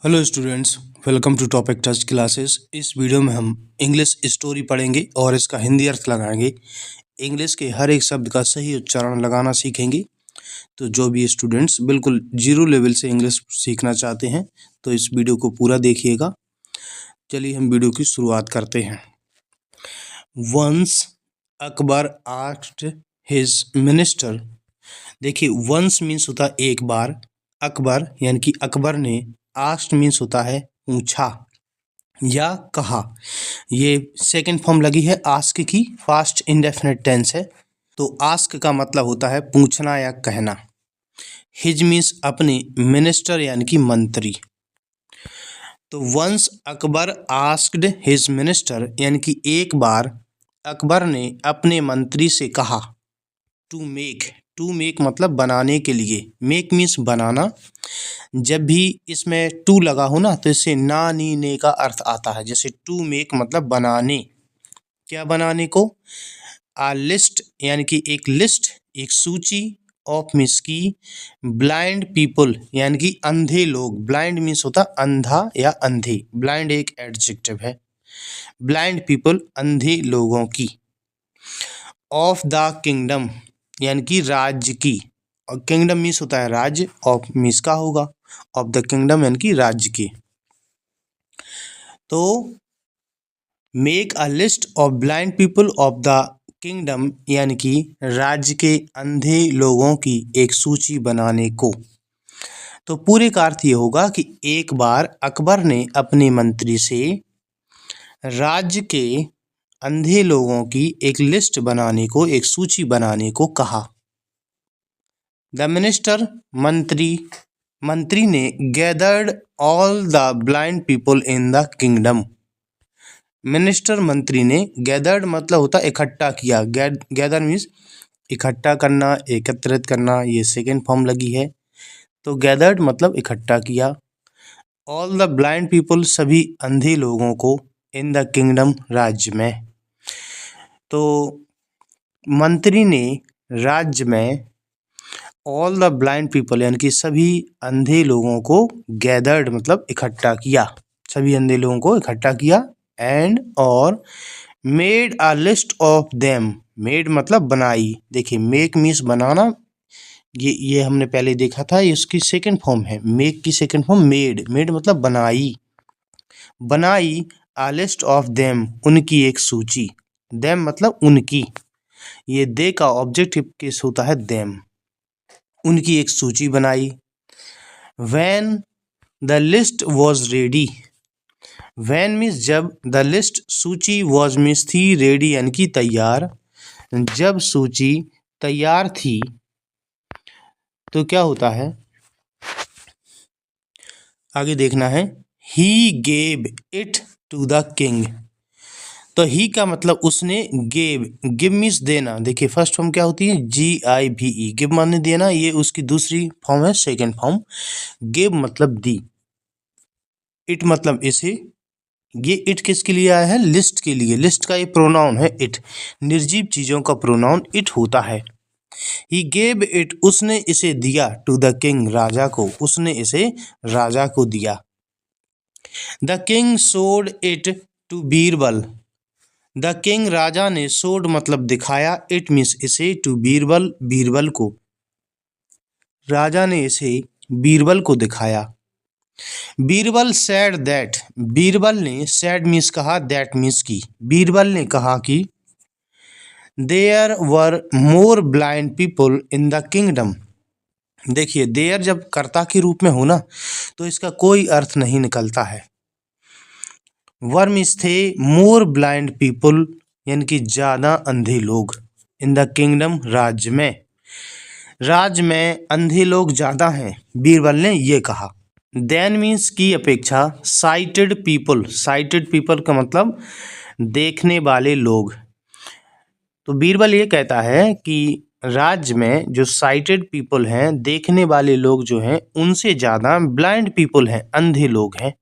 Hello students, welcome to topic touch classes. इस video में हम इंग्लिश स्टोरी पढ़ेंगे और इसका हिंदी अर्थ लगाएंगे। इंग्लिश के हर एक शब्द का सही उच्चारण लगाना सीखेंगे। तो जो भी स्टूडेंट्स बिल्कुल जीरो लेवल से इंग्लिश सीखना चाहते हैं तो इस वीडियो को पूरा देखिएगा। चलिए हम वीडियो की शुरुआत करते हैं। Once Akbar asked his minister. देखिए, वंस मीन्स होता है एक बार। अकबर यानी कि अकबर ने, आस्क्ड मीन्स होता है पूछा या कहा। ये सेकंड फॉर्म लगी है आस्क की, फास्ट इंडेफिनिट टेंस है। तो आस्क का मतलब होता है पूछना या कहना। हिज मीन्स अपने, मिनिस्टर यानी कि मंत्री। तो once Akbar asked his minister यानी कि एक बार अकबर ने अपने मंत्री से कहा। टू मेक मतलब बनाने के लिए। मेक मीन्स बनाना। जब भी इसमें टू लगा हो ना तो इससे ना नी ने का अर्थ आता है। जैसे टू मेक मतलब बनाने। क्या बनाने को? आ लिस्ट यानी कि एक लिस्ट, एक सूची ऑफ मीन्स की ब्लाइंड पीपल यानी कि अंधे लोग। ब्लाइंड मीन्स होता अंधा या अंधे। ब्लाइंड एक एडजेक्टिव है। ब्लाइंड पीपल अंधे लोगों की। ऑफ द किंगडम यानी कि राज्य की। और किंगडम मीन्स होता है राज्य। ऑफ मीन्स का होगा ऑफ द किंगडम यानी कि राज्य के। तो make a list of blind people of the kingdom यानी कि राज्य के अंधे लोगों की एक सूची बनाने को। तो पूरे का अर्थ ये होगा कि एक बार अकबर ने अपने मंत्री से राज्य के अंधे लोगों की एक लिस्ट बनाने को, एक सूची बनाने को कहा। द मिनिस्टर मंत्री ने gathered all the blind people in the kingdom. Minister मंत्री ने, गैदर्ड मतलब होता इकट्ठा किया। गैदर मीन्स इकट्ठा करना, एकत्रित करना। ये सेकेंड फॉर्म लगी है। तो गैदर्ड मतलब इकट्ठा किया। ऑल द ब्लाइंड पीपल सभी अंधे लोगों को, इन द किंगडम राज्य में। तो मंत्री ने राज्य में ऑल द ब्लाइंड पीपल यानी कि सभी अंधे लोगों को, गैदर्ड मतलब इकट्ठा किया, सभी अंधे लोगों को इकट्ठा किया। एंड और made a list of them. Made मतलब बनाई। देखिए, मेक मीन्स बनाना। ये हमने पहले देखा था। इसकी सेकंड फॉर्म है। मेक की सेकंड फॉर्म मेड। मेड मतलब बनाई अ लिस्ट ऑफ देम उनकी एक सूची। देम मतलब उनकी। ये दे का ऑब्जेक्टिव केस होता है देम। उनकी एक सूची बनाई। When the list was ready. When means जब, द लिस्ट सूची, वॉज मीन्स थी, रेडी यानी कि तैयार। जब सूची तैयार थी तो क्या होता है, आगे देखना है। He gave it to the king. तो ही का मतलब उसने, गिव मीन्स देना। देखिए, फर्स्ट फॉर्म क्या होती है, GIVE, गिव माने देना। ये उसकी दूसरी फॉर्म है, सेकंड फॉर्म। गिव मतलब दी, इट मतलब इसे। ये इट किसके लिए आया है, लिस्ट के लिए। लिस्ट का ये प्रोनाउन है इट। निर्जीव चीजों का प्रोनाउन इट होता है। ही गेव इट, उसने इसे दिया। टू द किंग, राजा को। उसने इसे राजा को दिया। The king showed it to Birbal. The king राजा ने, सोड मतलब दिखाया, इट मीन्स इसे, टू बीरबल बीरबल को। राजा ने इसे बीरबल को दिखाया। Birbal said that. बीरबल ने, सेड मीन्स कहा, दैट मीन्स की। बीरबल ने कहा कि there were more blind people in the kingdom. देखिए, देयर जब कर्ता के रूप में हो ना तो इसका कोई अर्थ नहीं निकलता है। वर मीन्स थे, मोर ब्लाइंड पीपल यानी कि ज्यादा अंधे लोग। इन द किंगडम राज्य में। राज्य में अंधे लोग ज्यादा हैं, बीरबल ने ये कहा। देन मीन्स की अपेक्षा। Cited people. साइटेड पीपल का मतलब देखने वाले लोग। तो बीरबल ये कहता है कि राज्य में जो साइटेड पीपल हैं, देखने वाले लोग जो हैं, उनसे ज्यादा ब्लाइंड पीपल हैं, अंधे लोग हैं।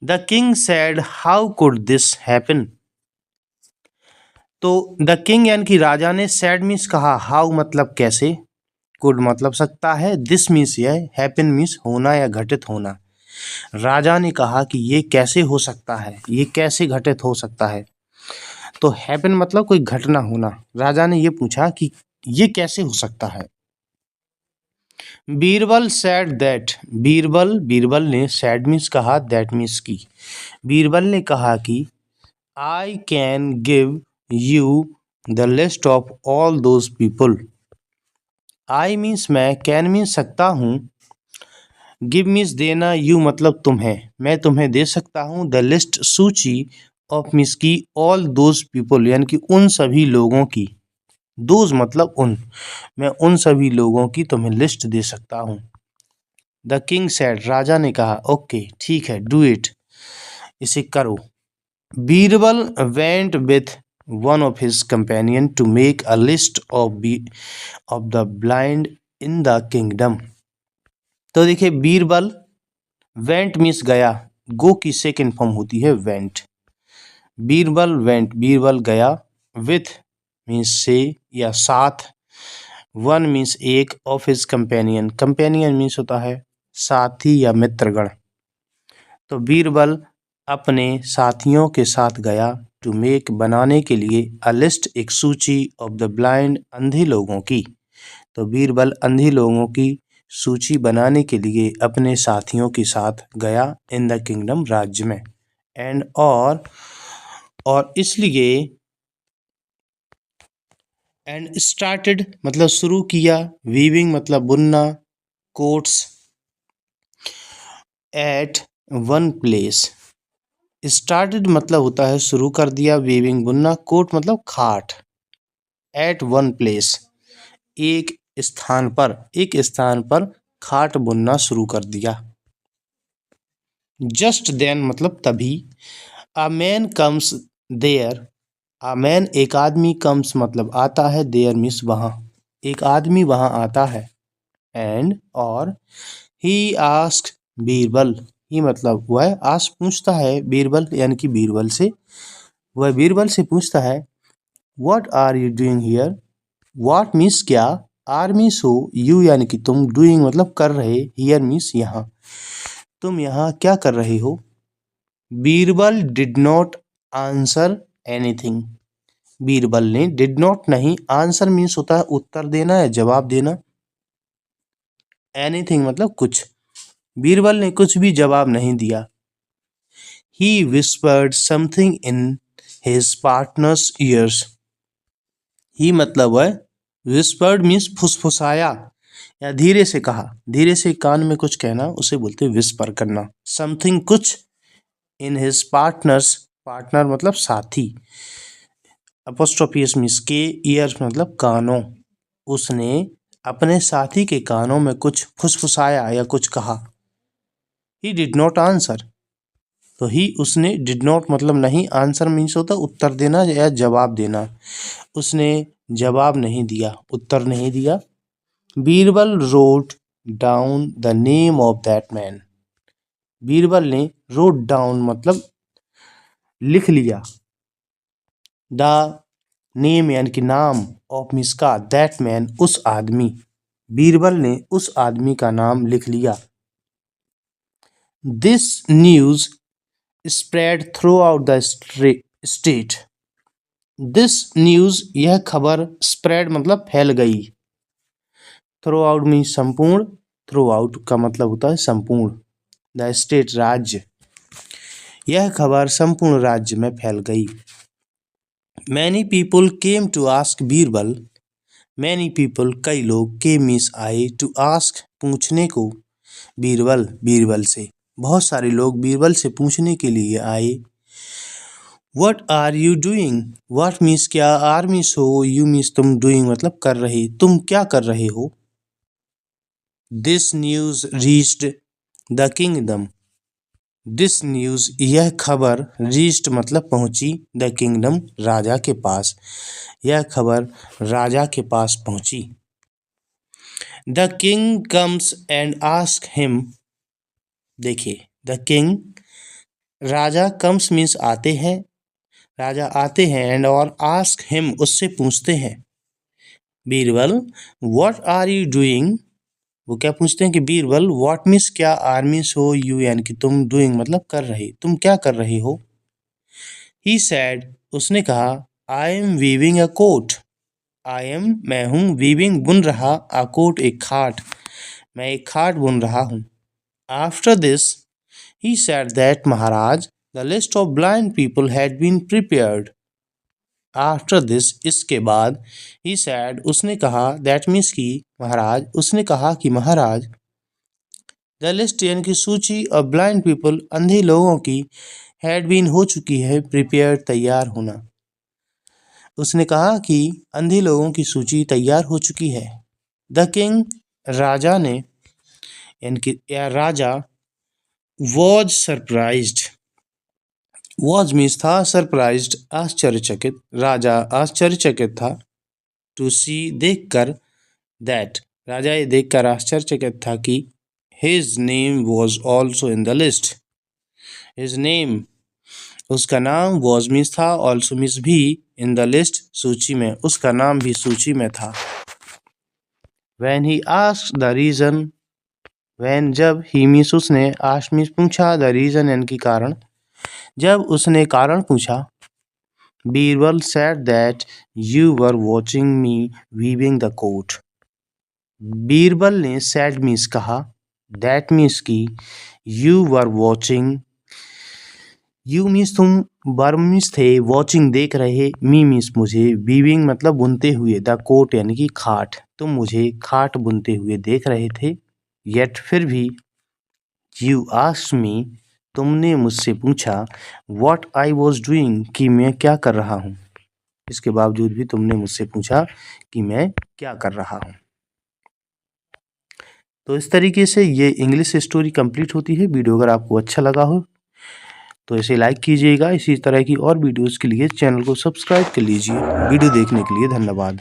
The king said how could this happen. तो द किंग यानी कि राजा ने, सेड मीन्स कहा, हाउ मतलब कैसे, कुड मतलब सकता है, दिस मीन्स यह, हैपन मीन्स होना या घटित होना। राजा ने कहा कि ये कैसे हो सकता है, ये कैसे घटित हो सकता है। तो हैपन मतलब कोई घटना होना। राजा ने ये पूछा कि ये कैसे हो सकता है। बीरबल सेड दैट, बीरबल ने सैड मीन्स कहा, दैट मीन्स की। बीरबल ने कहा कि I can give you the list of all those people. I means मैं, कैन मीन्स सकता हूँ, गिव मीन्स देना, यू मतलब तुम्हें, मैं तुम्हें दे सकता हूँ द लिस्ट सूची ऑफ मीन्स की ऑल दोज पीपल यानी कि उन सभी लोगों की, दोज मतलब उन, मैं उन सभी लोगों की तुम्हें लिस्ट दे सकता हूँ। द किंग सेड, राजा ने कहा ओके ठीक है, डू इट, इसे करो। Birbal went with one of his companion to make a list of the blind in the kingdom. तो देखिए बीरबल, वेंट मीन्स गया, गो की सेकेंड फॉर्म होती है वेंट। बीरबल वेंट, बीरबल गया, विथ मीन्स से या साथ, वन मीन्स एक, of his companion, companion means होता है साथी या मित्रगण। तो बीरबल अपने साथियों के साथ गया, टू मेक बनाने के लिए, अ लिस्ट एक सूची, ऑफ द ब्लाइंड अंधे लोगों की। तो बीरबल अंधे लोगों की सूची बनाने के लिए अपने साथियों के साथ गया इन द किंगडम, राज्य में। एंड और इसलिए, एंड स्टार्टेड मतलब शुरू किया, वीविंग मतलब बुनना, coats at one place. Started मतलब होता है शुरू कर दिया, वीविंग बुनना, कोट मतलब खाट, एट वन प्लेस एक स्थान पर खाट बुनना शुरू कर दिया। जस्ट देन मतलब तभी, a man comes there, a man एक आदमी, कम्स मतलब आता है, देयर मीन्स वहाँ, एक आदमी वहाँ आता है। एंड और, ही आस्क बीरबल, ही मतलब वह आस्क पूछता है, बीरबल यानी कि बीरबल से, वह बीरबल से पूछता है what are you doing here. What means क्या, आर मीन्स हो, यू यानी कि तुम, डूइंग मतलब कर रहे, हियर मीन्स यहाँ, तुम यहाँ क्या कर रहे हो। Birbal did not answer anything, Birbal ने, डिड नॉट नहीं, आंसर मीन्स होता है उत्तर देना या जवाब देना, एनीथिंग मतलब कुछ, बीरबल ने कुछ भी जवाब नहीं दिया। He whispered something in his partners ears, he मतलब वह, विस्पर्ड मीन्स फुसफुसाया या धीरे से कहा, धीरे से कान में कुछ कहना उसे बोलते विस्पर करना। समथिंग कुछ, इन हिज पार्टनर्स, पार्टनर मतलब साथी, अपोस्ट्रोफियस मीन्स के, ईयर्स मतलब कानों, उसने अपने साथी के कानों में कुछ फुसफुसाया या कुछ कहा। ही डिड नॉट आंसर, तो ही उसने, डिड नॉट मतलब नहीं, आंसर मीन्स होता उत्तर देना या जवाब देना, उसने जवाब नहीं दिया, उत्तर नहीं दिया। Birbal wrote down the name of that man, Birbal ने रोट डाउन मतलब लिख लिया, द नेम यानी कि नाम, ऑफ मीन्स का, दैट मैन उस आदमी, बीरबल ने उस आदमी का नाम लिख लिया। This news spread through out the state, this news यह खबर, स्प्रेड मतलब फैल गई, थ्रू आउट मीन्स संपूर्ण, थ्रू आउट का मतलब होता है संपूर्ण, द स्टेट राज्य, यह खबर संपूर्ण राज्य में फैल गई। Many people came to ask Birbal, many people कई लोग, केम मीन्स आए, टू आस्क पूछने को, बीरबल बीरबल से, बहुत सारे लोग बीरबल से पूछने के लिए आए। What are you doing, what means क्या, आर मीन्स हो, यू मीन्स तुम, डूइंग मतलब कर रहे, तुम क्या कर रहे हो। This news reached the kingdom, this news यह खबर, रीच्ड मतलब पहुंची, द किंगडम राजा के पास, यह खबर राजा के पास पहुंची। The king comes and ask him, देखिए द किंग, राजा, कम्स मीन्स आते हैं, राजा आते हैं, एंड और आस्क हिम उससे पूछते हैं, Birbal what are you doing, वो क्या पूछते हैं कि बीरबल व्हाट मीन्स क्या, आर मीन्स हो, यू यानी कि तुम, डूइंग मतलब कर रहे, तुम क्या कर रहे हो। ही सैड उसने कहा I am weaving a coat, I am मैं हूँ, वीविंग बुन रहा, अ कोट एक खाट, मैं एक खाट बुन रहा हूँ। After this he said that Maharaj the list of blind people had been prepared. After this इसके बाद, ही सैड उसने कहा, दैट मीन्स की महाराज, उसने कहा कि महाराज, द लिस्ट यानी कि सूची ऑफ ब्लाइंड पीपल अंधे लोगों की, हैड बीन हो चुकी है, प्रिपेयर तैयार होना। उसने कहा कि अंधे लोगों की सूची तैयार हो चुकी है। द किंग राजा ने यानी कि या राजा वॉज सरप्राइज्ड, वॉज मीन्स था, सरप्राइज्ड आश्चर्यचकित, राजा आश्चर्यचकित था, टू सी देखकर, दैट राजा ये देखकर आश्चर्यचकित था कि his name was also in the list. His name उसका नाम, वॉज मीन्स था, ऑल्सो मीन्स भी, इन द लिस्ट सूची में, उसका नाम भी सूची में था। When he asked the reason, when जब, he मीन्स उसने, asked मीन्स पूछा, the reason यानी कि कारण, जब उसने कारण पूछा, Birbal said that you were watching me weaving the coat। Birbal ने said मीन्स कहा, that मीन्स की, you were watching, you means तुम, वर्ब मीन्स थे, वॉचिंग देख रहे, मी मीन्स मुझे, वीविंग मतलब बुनते हुए, द कोट यानी कि खाट, तुम मुझे खाट बुनते हुए देख रहे थे। येट फिर भी, यू आस्क्ड मी तुमने मुझसे पूछा, व्हाट आई वॉज डूइंग कि मैं क्या कर रहा हूँ, इसके बावजूद भी तुमने मुझसे पूछा कि मैं क्या कर रहा हूँ। तो इस तरीके से ये इंग्लिश स्टोरी कंप्लीट होती है। वीडियो अगर आपको अच्छा लगा हो तो इसे लाइक कीजिएगा। इसी तरह की और वीडियोस के लिए चैनल को सब्सक्राइब कर लीजिए। वीडियो देखने के लिए धन्यवाद।